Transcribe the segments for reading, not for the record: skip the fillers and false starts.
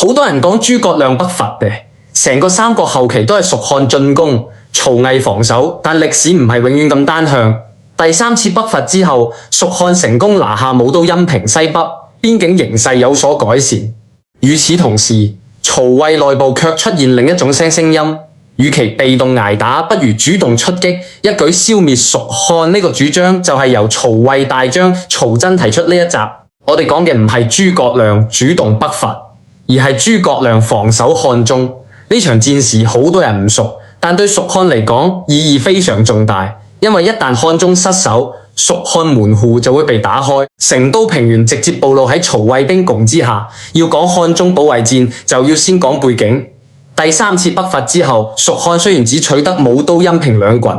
好多人講諸葛亮北伐嘅，成個三國後期都係蜀漢進攻，曹魏防守，但歷史唔係永遠咁單向。第三次北伐之後，蜀漢成功拿下武都、陰平西北，邊境形勢有所改善。與此同時，曹魏內部卻出現另一種聲音，與其被動捱打，不如主動出擊，一舉消滅蜀漢。呢個主張就係由曹魏大將曹真提出。呢一集我哋講嘅唔係諸葛亮主動北伐，而係諸葛亮防守漢中。呢場戰事好多人唔熟，但對蜀漢嚟講意義非常重大，因為一旦漢中失守，蜀漢門戶就會被打開，成都平原直接暴露喺曹魏兵攻之下。要講漢中保衛戰，就要先講背景。第三次北伐之後，蜀漢雖然只取得武都、陰平兩郡，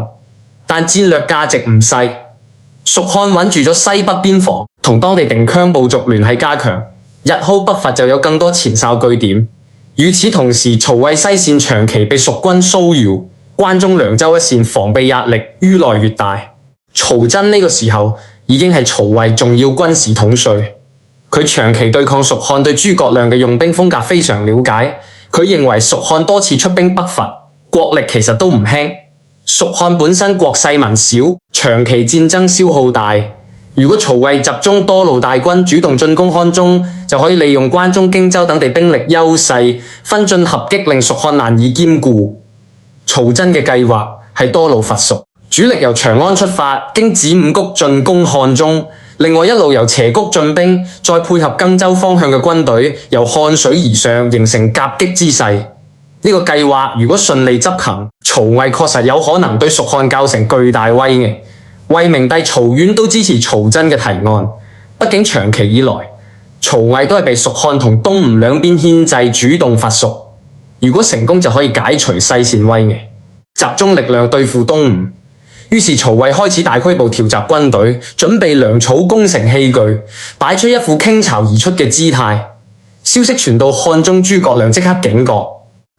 但戰略價值唔細。蜀漢穩住咗西北邊防，同當地定羌部族聯繫加強，日後北伐就有更多前哨據點。與此同時，曹魏西線長期被蜀軍騷擾，關中、涼州一線防備壓力愈來越大。曹真呢個時候已經係曹魏重要軍事統帥，佢長期對抗蜀漢，對諸葛亮嘅用兵風格非常了解。佢認為蜀漢多次出兵北伐，國力其實都唔輕。蜀漢本身國勢民少，長期戰爭消耗大。如果曹魏集中多路大軍主動進攻漢中，就可以利用關中、荊州等地兵力優勢，分進合擊，令蜀漢難以兼顧。曹真嘅計劃係多路伐蜀，主力由長安出發，經子午谷進攻漢中，另外一路由斜谷進兵，再配合荊州方向嘅軍隊，由漢水而上，形成夾擊之勢。呢個計劃如果順利執行，曹魏確實有可能對蜀漢構成巨大威脅。魏明帝曹淵都支持曹真嘅提案，畢竟長期以來，曹魏都係被蜀漢同東吳兩邊牽制，主動伐蜀。如果成功就可以解除西線威脅，集中力量對付東吳。於是曹魏開始大規模調集軍隊，準備糧草、攻城器具，擺出一副傾巢而出嘅姿態。消息傳到漢中，諸葛亮即刻警覺，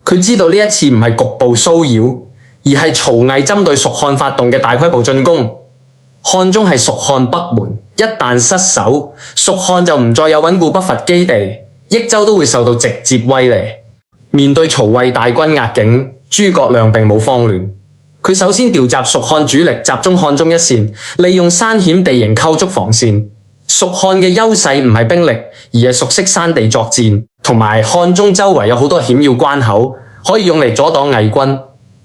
佢知道呢一次唔係局部騷擾，而係曹魏針對蜀漢發動嘅大規模進攻。漢中係蜀漢北門，一旦失守，蜀漢就唔再有穩固北伐基地，益州都會受到直接威脅。面對曹魏大軍壓境，諸葛亮並冇慌亂，佢首先調集蜀漢主力，集中漢中一線，利用山險地形構築防線。蜀漢嘅優勢唔係兵力，而係熟悉山地作戰，同埋漢中周圍有好多險要關口，可以用嚟阻擋魏軍。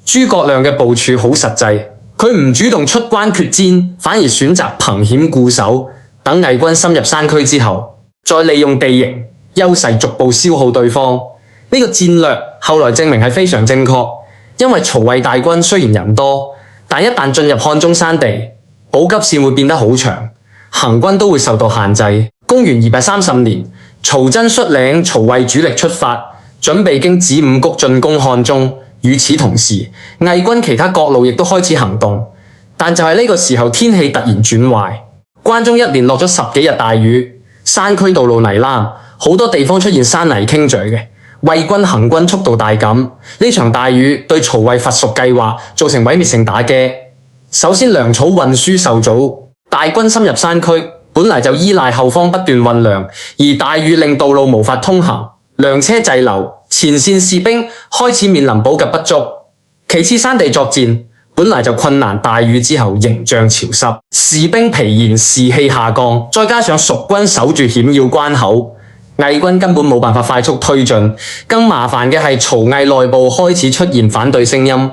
諸葛亮嘅部署好實際。佢唔主動出關決戰，反而選擇憑險固守，等魏軍深入山區之後，再利用地形優勢逐步消耗對方。呢個戰略後來證明係非常正確，因為曹魏大軍雖然人多，但一旦進入漢中山地，補給線會變得好長，行軍都會受到限制。公元230年，曹真率領曹魏主力出發，準備經子午谷進攻漢中。與此同時，魏軍其他各路亦都開始行動，但就係呢個時候天氣突然轉壞，關中一連落咗10幾日大雨，山區道路泥濘，好多地方出現山泥傾瀉嘅，魏軍行軍速度大減。呢場大雨對曹魏伐蜀計劃造成毀滅性打擊。首先糧草運輸受阻，大軍深入山區，本來就依賴後方不斷運糧，而大雨令道路無法通行，糧車滯留，前線士兵開始面臨補給不足。其次，山地作戰本來就困難，大雨之後形象潮濕，士兵疲倦，士氣下降，再加上蜀軍守住險要關口，魏軍根本冇辦法快速推進。更麻煩嘅係曹魏內部開始出現反對聲音，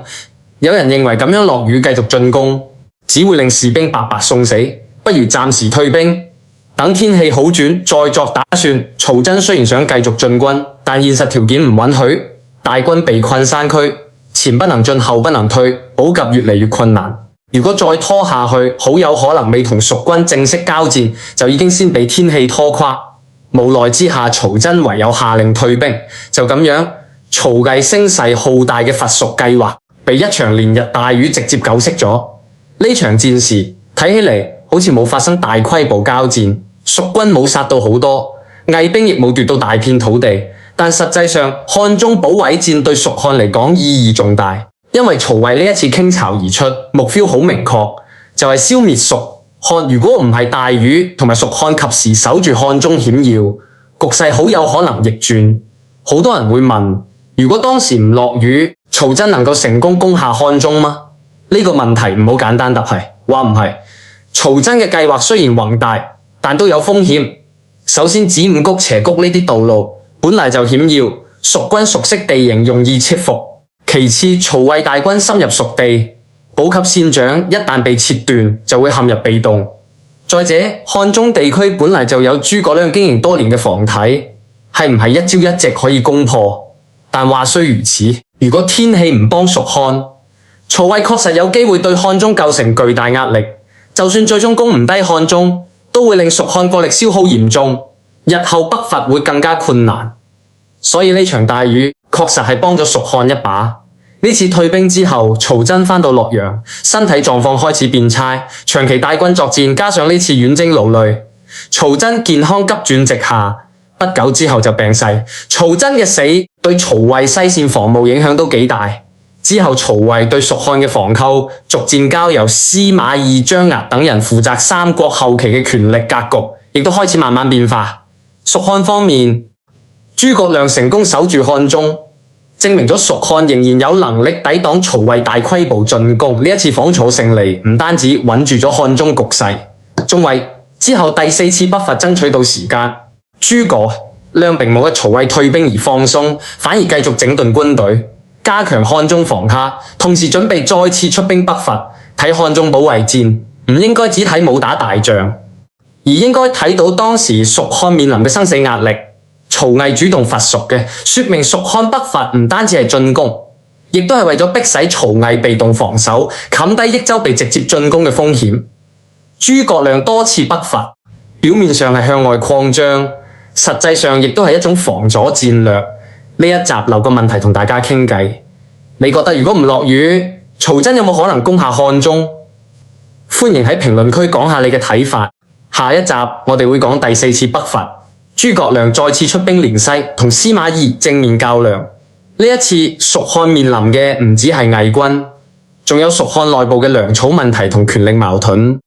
有人認為咁樣落雨繼續進攻只會令士兵白白送死，不如暫時退兵，等天氣好轉再作打算。曹真雖然想繼續進軍，但現實條件唔允許，大軍被困山區，前不能進後不能退，補給越嚟越困難。如果再拖下去，好有可能未同蜀軍正式交戰，就已經先被天氣拖垮。無奈之下，曹真唯有下令退兵。就咁樣，曹魏聲勢浩大嘅伐蜀計劃被一場連日大雨直接救熄咗。呢場戰事睇起嚟好似冇發生大規模交戰，蜀軍冇殺到好多，魏兵亦冇奪到大片土地，但實際上漢中保衛戰對蜀漢嚟講意義重大，因為曹魏呢一次傾巢而出，目標好明確，就係消滅蜀漢。如果唔係大雨同埋蜀漢及時守住漢中險要，局勢好有可能逆轉。好多人會問，如果當時唔落雨，曹真能夠成功攻下漢中嗎？呢個問題唔好簡單答係，話唔係。曹真嘅計劃雖然宏大，但都有風險。首先，子午谷、斜谷呢啲道路本嚟就險要，蜀軍熟悉地形，容易切伏。其次，曹魏大軍深入蜀地，補給線長一旦被切斷，就會陷入被動。再者，漢中地區本嚟就有諸葛亮經營多年嘅防體，係唔係一朝一夕可以攻破？但話雖如此，如果天氣唔幫蜀漢，曹魏確實有機會對漢中構成巨大壓力。就算最終攻唔低漢中，都會令蜀漢國力消耗嚴重，日後北伐會更加困難。所以呢場大雨確實係幫咗蜀漢一把。呢次退兵之後，曹真返到洛陽，身體狀況開始變差，長期帶軍作戰，加上呢次遠征勞累，曹真健康急轉直下，不久之後就病逝。曹真嘅死對曹魏西線防務影響都幾大。之後曹魏對蜀漢嘅防構逐漸交由司馬懿、張郃等人負責，三國後期嘅權力格局亦都開始慢慢變化。蜀漢方面，諸葛亮成功守住漢中，證明咗蜀漢仍然有能力抵擋曹魏大規模進攻。呢一次訪曹勝利唔單止穩住咗漢中局勢，仲為之後第4次北伐爭取到時間。諸葛亮並冇因曹魏退兵而放鬆，反而繼續整頓軍隊，加強漢中防卡，同時準備再次出兵北伐。睇漢中保衛戰，唔應該只睇武打大仗，而應該睇到當時蜀漢面臨嘅生死壓力。曹魏主動伐蜀嘅，說明蜀漢北伐唔單止係進攻，亦都係為咗迫使曹魏被動防守，冚低益州被直接進攻嘅風險。諸葛亮多次北伐，表面上係向外擴張，實際上亦都係一種防阻戰略。呢一集留個問題同大家傾偈，你覺得如果唔落雨，曹真有冇可能攻下漢中？歡迎喺評論區講下你嘅睇法。下一集我哋會講第4次北伐，諸葛亮再次出兵連西，同司馬懿正面較量。呢一次蜀漢面臨嘅唔止係魏軍，仲有蜀漢內部嘅糧草問題同權力矛盾。